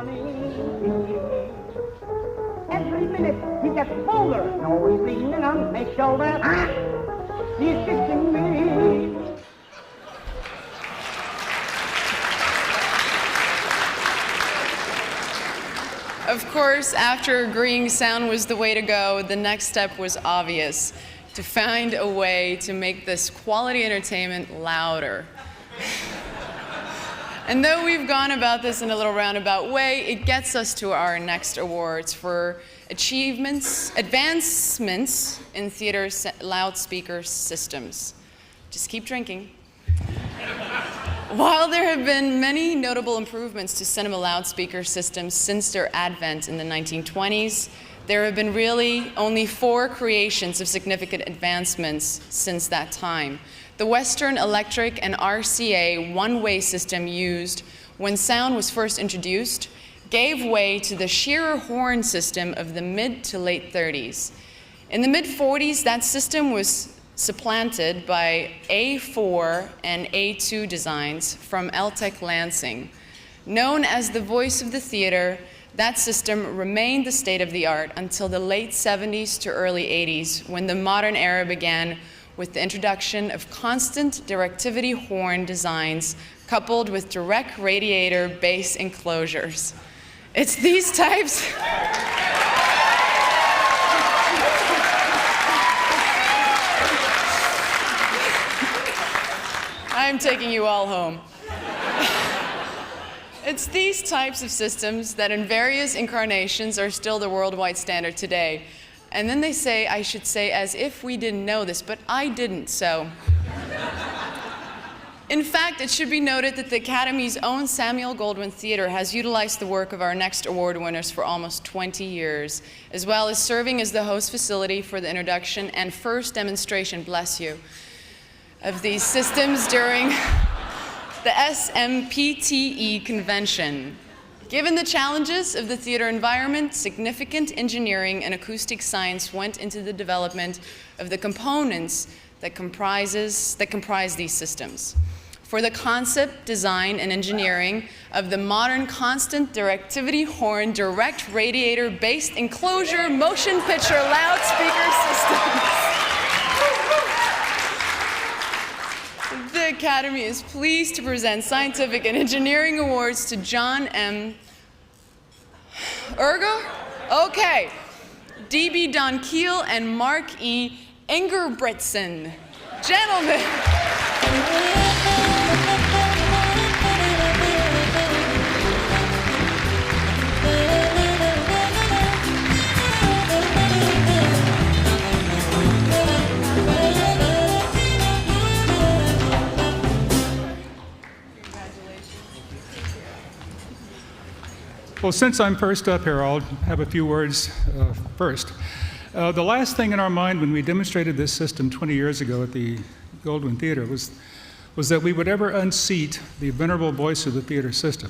Johnny. Every minute he gets bolder, and always leaning on my shoulder. He's kissing me. Of course, after agreeing sound was the way to go, the next step was obvious: to find a way to make this quality entertainment louder. And though we've gone about this in a little roundabout way, it gets us to our next awards for advancements in theater loudspeaker systems. Just keep drinking. While there have been many notable improvements to cinema loudspeaker systems since their advent in the 1920s, there have been really only 4 creations of significant advancements since that time. The Western Electric and RCA one-way system used when sound was first introduced gave way to the Shearer horn system of the mid to late 30s. In the mid-40s, that system was supplanted by A4 and A2 designs from Altec Lansing. Known as the voice of the theater, that system remained the state of the art until the late 70s to early 80s, when the modern era began with the introduction of constant-directivity horn designs coupled with direct-radiator bass enclosures. It's these types. I'm taking you all home. It's these types of systems that in various incarnations are still the worldwide standard today. And then they say, I should say, as if we didn't know this, but I didn't, so. In fact, it should be noted that the Academy's own Samuel Goldwyn Theater has utilized the work of our next award winners for almost 20 years, as well as serving as the host facility for the introduction and first demonstration, bless you, of these systems during the SMPTE convention. Given the challenges of the theater environment, significant engineering and acoustic science went into the development of the components that comprise these systems. For the concept, design, and engineering of the modern constant directivity horn direct radiator based enclosure motion picture loudspeaker systems. The Academy is pleased to present scientific and engineering awards to John M. Eargle? Okay. D.B. Don Keele and Mark E. Engebretson. Gentlemen. Well, since I'm first up here, I'll have a few words first. The last thing in our mind when we demonstrated this system 20 years ago at the Goldwyn Theater was that we would ever unseat the venerable voice of the theater system.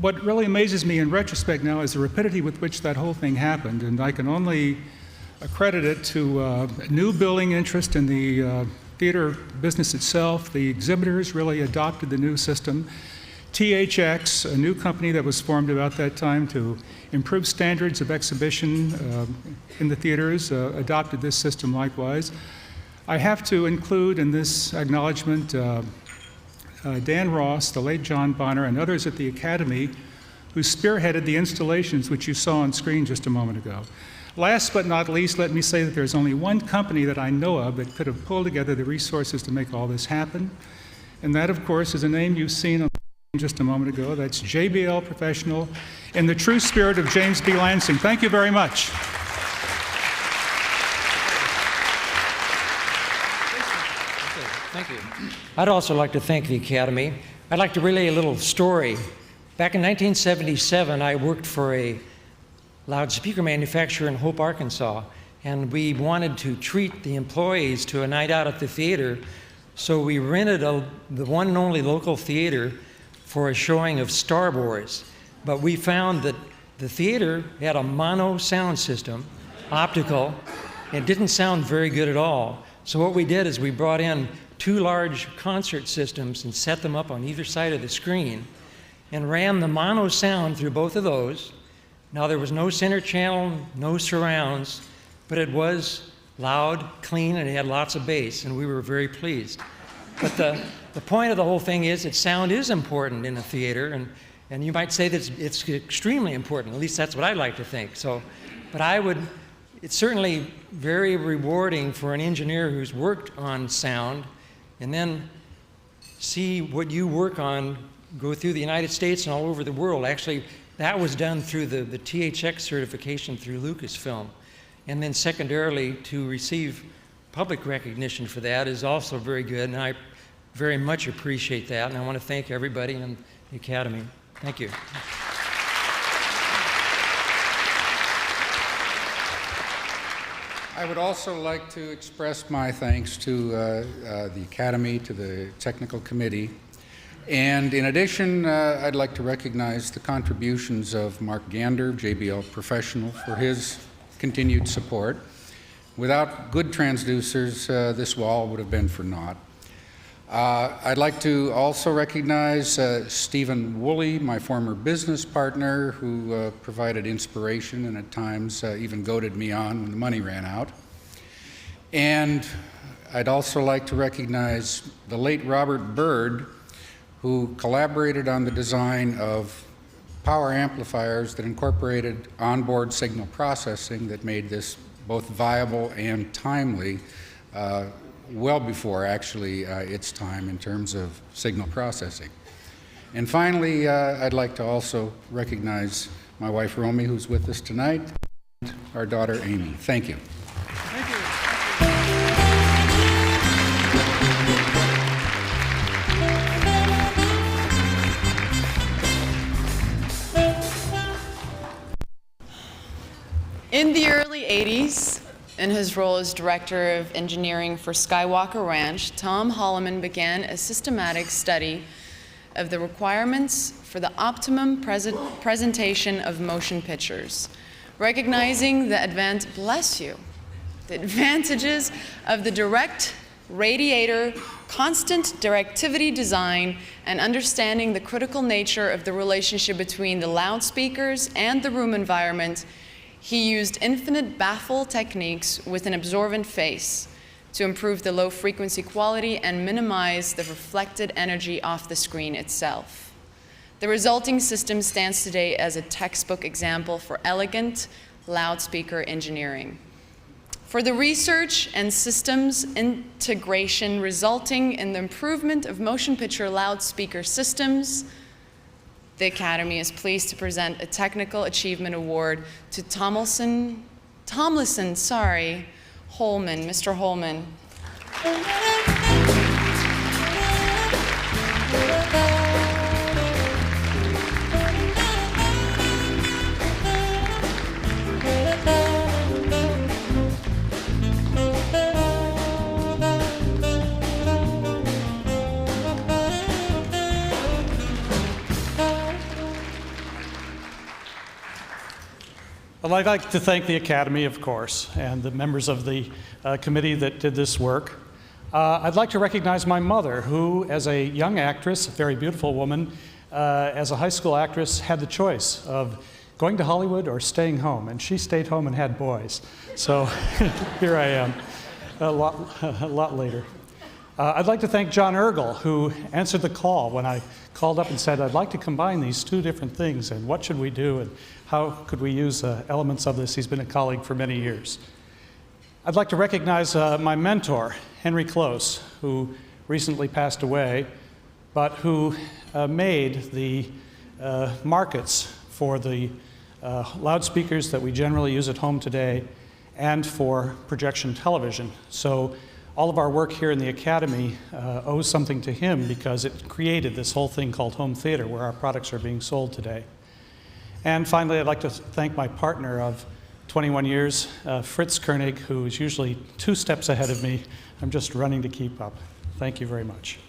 What really amazes me in retrospect now is the rapidity with which that whole thing happened, and I can only accredit it to new building interest in the theater business itself. The exhibitors really adopted the new system. THX, a new company that was formed about that time to improve standards of exhibition in the theaters, adopted this system likewise. I have to include in this acknowledgement Dan Ross, the late John Bonner, and others at the Academy who spearheaded the installations which you saw on screen just a moment ago. Last but not least, let me say that there's only one company that I know of that could have pulled together the resources to make all this happen, and that, of course, is a name you've seen on just a moment ago. That's JBL Professional in the true spirit of James B. Lansing. Thank you very much. Thank you. I'd also like to thank the Academy. I'd like to relay a little story. Back in 1977, I worked for a loudspeaker manufacturer in Hope, Arkansas, and we wanted to treat the employees to a night out at the theater, so we rented the one and only local theater for a showing of Star Wars. But we found that the theater had a mono sound system, optical. It didn't sound very good at all. So what we did is we brought in 2 large concert systems and set them up on either side of the screen. and ran the mono sound through both of those. Now, there was no center channel, no surrounds, but it was loud, clean, and it had lots of bass, and we were very pleased. But the point of the whole thing is that sound is important in a theater, and you might say that it's extremely important. At least that's what I like to think. But it's certainly very rewarding for an engineer who's worked on sound and then see what you work on go through the United States and all over the world. Actually, that was done through the THX certification through Lucasfilm. And then secondarily, to receive public recognition for that is also very good, and I very much appreciate that, and I want to thank everybody in the Academy. Thank you. I would also like to express my thanks to the Academy, to the Technical Committee, and in addition, I'd like to recognize the contributions of Mark Gander, JBL Professional, for his continued support. Without good transducers, this wall would have been for naught. I'd like to also recognize Stephen Woolley, my former business partner, who provided inspiration and at times even goaded me on when the money ran out. And I'd also like to recognize the late Robert Bird, who collaborated on the design of power amplifiers that incorporated onboard signal processing that made this both viable and timely, well before actually its time in terms of signal processing. And finally, I'd like to also recognize my wife Romy, who's with us tonight, and our daughter Amy. Thank you. Thank you. In the early 80s, in his role as Director of Engineering for Skywalker Ranch, Tom Holman began a systematic study of the requirements for the optimum presentation of motion pictures, recognizing the advantages of the direct-radiator, constant-directivity design, and understanding the critical nature of the relationship between the loudspeakers and the room environment. He used infinite baffle techniques with an absorbent face to improve the low frequency quality and minimize the reflected energy off the screen itself. The resulting system stands today as a textbook example for elegant loudspeaker engineering. For the research and systems integration resulting in the improvement of motion picture loudspeaker systems, the Academy is pleased to present a Technical Achievement Award to Tomlinson Holman, Mr. Holman. Well, I'd like to thank the Academy, of course, and the members of the committee that did this work. I'd like to recognize my mother, who, as a young actress, a very beautiful woman, as a high school actress, had the choice of going to Hollywood or staying home, and she stayed home and had boys. So here I am, a lot later. I'd like to thank John Eargle, who answered the call when I called up and said, I'd like to combine these two different things, and what should we do, and how could we use elements of this? He's been a colleague for many years. I'd like to recognize my mentor, Henry Close, who recently passed away, but who made the markets for the loudspeakers that we generally use at home today and for projection television. So all of our work here in the Academy owes something to him because it created this whole thing called home theater where our products are being sold today. And finally, I'd like to thank my partner of 21 years, Fritz Koenig, who is usually 2 steps ahead of me. I'm just running to keep up. Thank you very much.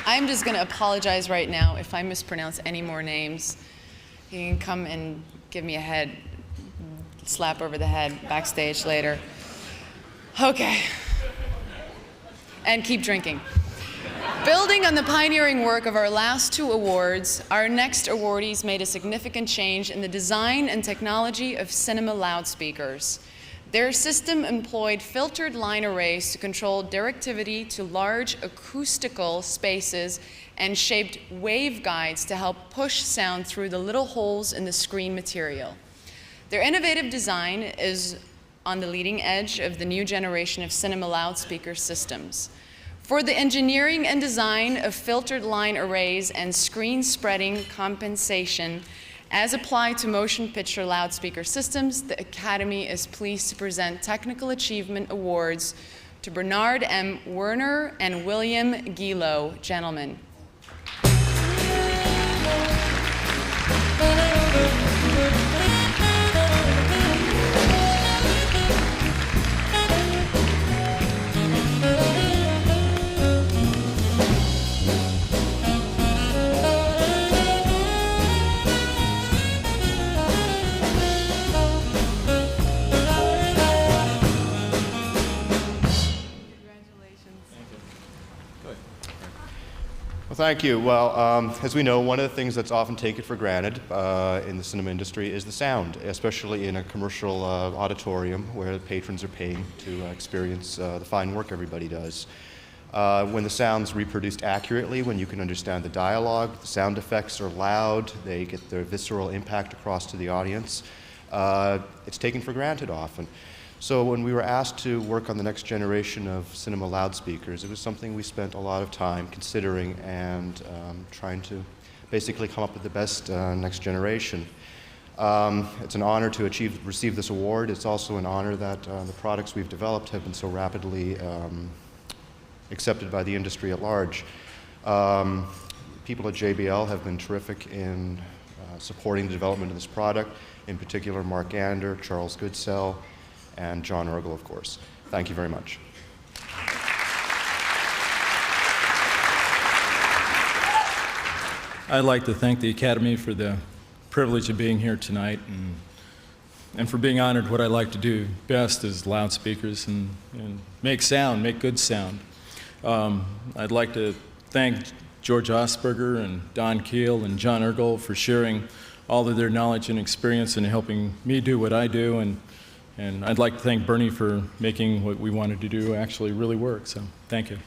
I'm just going to apologize right now if I mispronounce any more names. You can come and give me a slap over the head backstage later. Okay. And keep drinking. Building on the pioneering work of our last two awards, our next awardees made a significant change in the design and technology of cinema loudspeakers. Their system employed filtered line arrays to control directivity to large acoustical spaces and shaped waveguides to help push sound through the little holes in the screen material. Their innovative design is on the leading edge of the new generation of cinema loudspeaker systems. For the engineering and design of filtered line arrays and screen spreading compensation as applied to motion picture loudspeaker systems, the Academy is pleased to present Technical Achievement Awards to Bernard M. Werner and William Gelow. Gentlemen. Well, thank you. Well, as we know, one of the things that's often taken for granted in the cinema industry is the sound, especially in a commercial auditorium where the patrons are paying to experience the fine work everybody does. When the sound's reproduced accurately, when you can understand the dialogue, the sound effects are loud, they get their visceral impact across to the audience, it's taken for granted often. So when we were asked to work on the next generation of cinema loudspeakers, it was something we spent a lot of time considering and trying to basically come up with the best next generation. It's an honor to receive this award. It's also an honor that the products we've developed have been so rapidly accepted by the industry at large. People at JBL have been terrific in supporting the development of this product, in particular Mark Gander, Charles Goodsell, and John Eargle, of course. Thank you very much. I'd like to thank the Academy for the privilege of being here tonight and for being honored. What I like to do best is loudspeakers and make sound, make good sound. I'd like to thank George Osberger and Don Keele and John Eargle for sharing all of their knowledge and experience in helping me do what I do, and I'd like to thank Bernie for making what we wanted to do actually really work. So thank you.